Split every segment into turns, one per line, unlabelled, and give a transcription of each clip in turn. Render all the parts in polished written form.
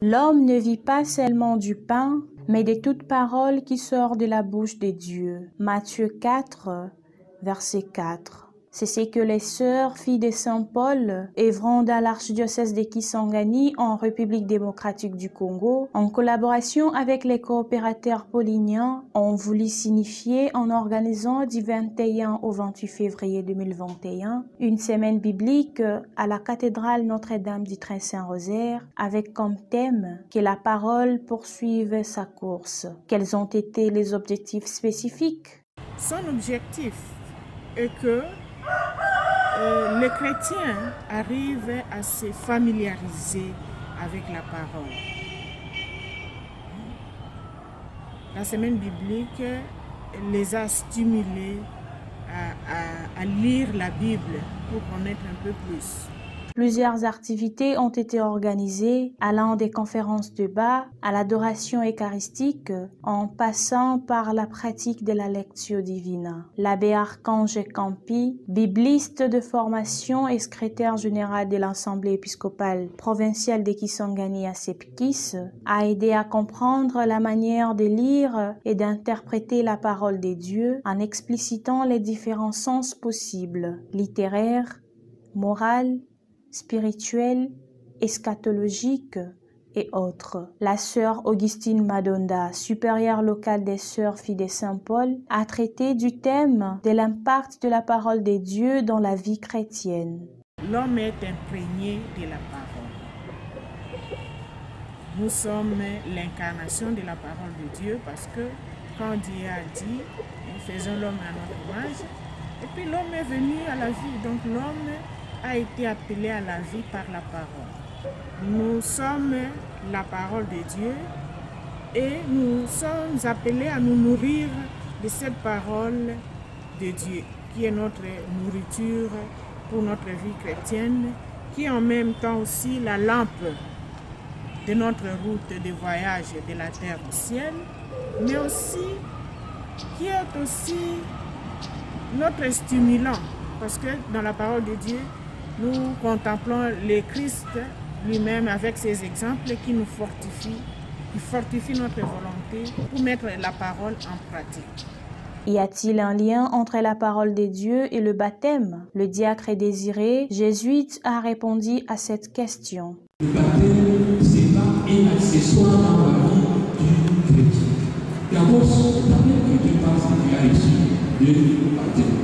L'homme ne vit pas seulement du pain, mais de toute parole qui sort de la bouche de Dieu. Matthieu 4, verset 4. C'est ce que les sœurs, filles de Saint Paul, œuvrant dans l'archidiocèse de Kisangani en République démocratique du Congo, en collaboration avec les coopérateurs pauliniens, ont voulu signifier en organisant du 21 au 28 février 2021 une semaine biblique à la cathédrale Notre-Dame du Très Saint-Rosaire avec comme thème que la parole poursuive sa course. Quels ont été les objectifs spécifiques?
Son objectif est que les chrétiens arrivent à se familiariser avec la parole. La semaine biblique les a stimulés à lire la Bible pour connaître un peu plus.
Plusieurs activités ont été organisées, allant des conférences de bas à l'adoration eucharistique, en passant par la pratique de la lectio divina. L'abbé Archange Campi, bibliste de formation et secrétaire général de l'Assemblée épiscopale provinciale de Kisangani à Sepkis, a aidé à comprendre la manière de lire et d'interpréter la parole de Dieu en explicitant les différents sens possibles, littéraires, moral, spirituel, eschatologique et autres. La sœur Augustine Madonda, supérieure locale des sœurs filles de Saint-Paul, a traité du thème de l'impact de la parole de Dieu dans la vie chrétienne.
L'homme est imprégné de la parole. Nous sommes l'incarnation de la parole de Dieu parce que quand Dieu a dit, nous faisons l'homme à notre image, et puis l'homme est venu à la vie, donc l'homme a été appelé à la vie par la parole. Nous sommes la parole de Dieu et nous sommes appelés à nous nourrir de cette parole de Dieu qui est notre nourriture pour notre vie chrétienne, qui est en même temps aussi la lampe de notre route de voyage de la terre au ciel, mais aussi qui est aussi notre stimulant, parce que dans la parole de Dieu, nous contemplons le Christ lui-même avec ses exemples qui nous fortifient, qui fortifient notre volonté pour mettre la parole en pratique.
Y a-t-il un lien entre la parole de Dieu et le baptême? Le diacre Désiré, jésuite, a répondu à cette question.
Le baptême, c'est pas un accessoire dans la vie du chrétien. D'abord, le baptême que Dieu passe, il a reçu le baptême.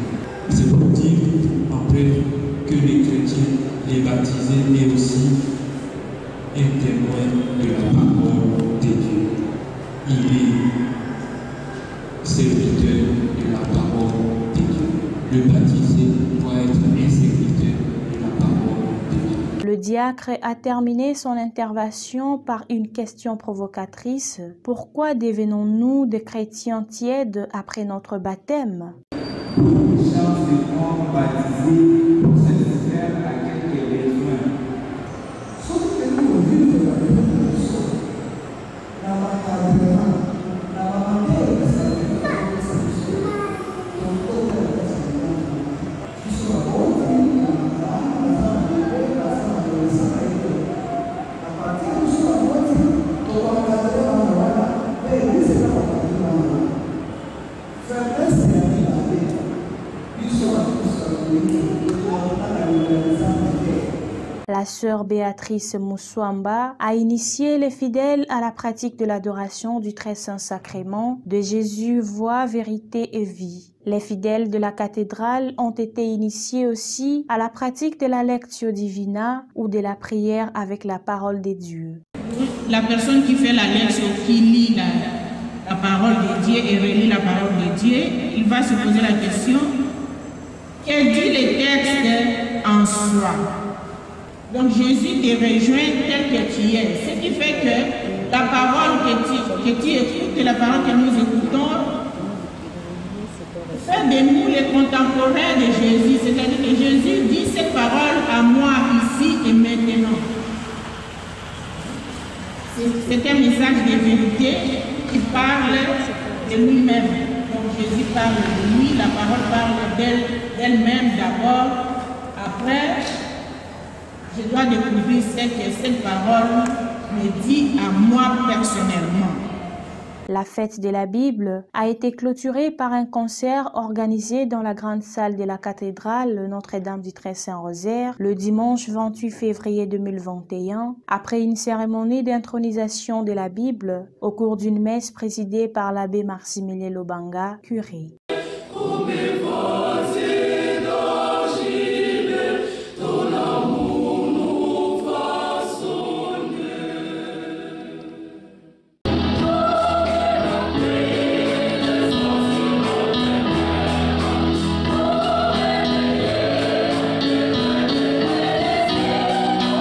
C'est pour dire, après, que les chrétiens, les baptisés, mais aussi un témoin de la parole de Dieu. Il est serviteur de la parole de Dieu. Le baptisé doit être un serviteur de la parole de Dieu.
Le diacre a terminé son intervention par une question provocatrice. Pourquoi devenons-nous des chrétiens tièdes après notre baptême?
Nous sommes baptisés pour satisfaire à quelques besoins. Sauf que nous vivons la révolution. La maternité, c'est
La sœur Béatrice Moussouamba a initié les fidèles à la pratique de l'adoration du très saint sacrement de Jésus, voie, vérité et vie. Les fidèles de la cathédrale ont été initiés aussi à la pratique de la lectio divina ou de la prière avec la parole de Dieu.
La personne qui fait la lectio, qui lit la parole de Dieu et relit la parole de Dieu, il va se poser la question, quel dit les textes en soi? Donc Jésus te rejoint tel que tu es. Ce qui fait que la parole que tu écoutes, la parole que nous écoutons, fait de nous les contemporains de Jésus. C'est-à-dire que Jésus dit cette parole à moi ici et maintenant. C'est un message de vérité qui parle de lui-même. Donc Jésus parle de lui, la parole parle d'elle-même d'abord. Après, je dois découvrir ce que cette parole me dit à moi personnellement.
La fête de la Bible a été clôturée par un concert organisé dans la grande salle de la cathédrale Notre-Dame du Très Saint-Rosaire le dimanche 28 février 2021, après une cérémonie d'intronisation de la Bible au cours d'une messe présidée par l'abbé Maximilien Lobanga, curé.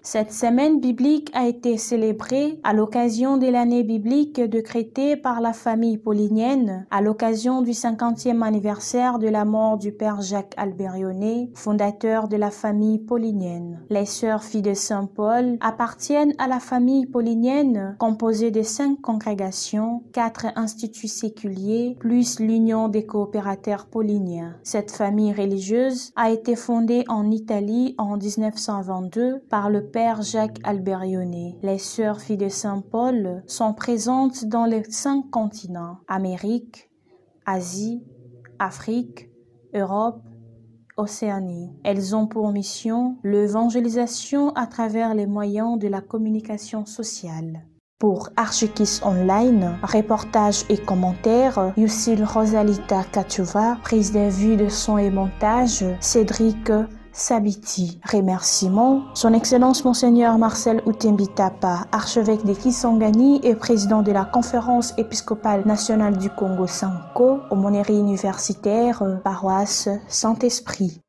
Cette semaine biblique a été célébrée à l'occasion de l'année biblique décrétée par la famille paulinienne, à l'occasion du 50e anniversaire de la mort du père Jacques Alberione, fondateur de la famille paulinienne. Les sœurs filles de Saint Paul appartiennent à la famille paulinienne composée de 5 congrégations, 4 instituts séculiers, plus l'Union des coopérateurs pauliniens. Cette famille religieuse a été fondée en Italie en 1922 par le père Jacques Alberione. Les sœurs filles de Saint Paul sont présentes dans les 5 continents: Amérique, Asie, Afrique, Europe, Océanie. Elles ont pour mission l'évangélisation à travers les moyens de la communication sociale. Pour Archikiss Online, reportages et commentaires, Yusil Rosalita Kachuva, prise de vue de son et montage, Cédric Sabiti. Remerciements, Son Excellence Monseigneur Marcel Outembitapa, archevêque de Kisangani et président de la Conférence épiscopale nationale du Congo Sanko, aumônerie universitaire, paroisse Saint-Esprit.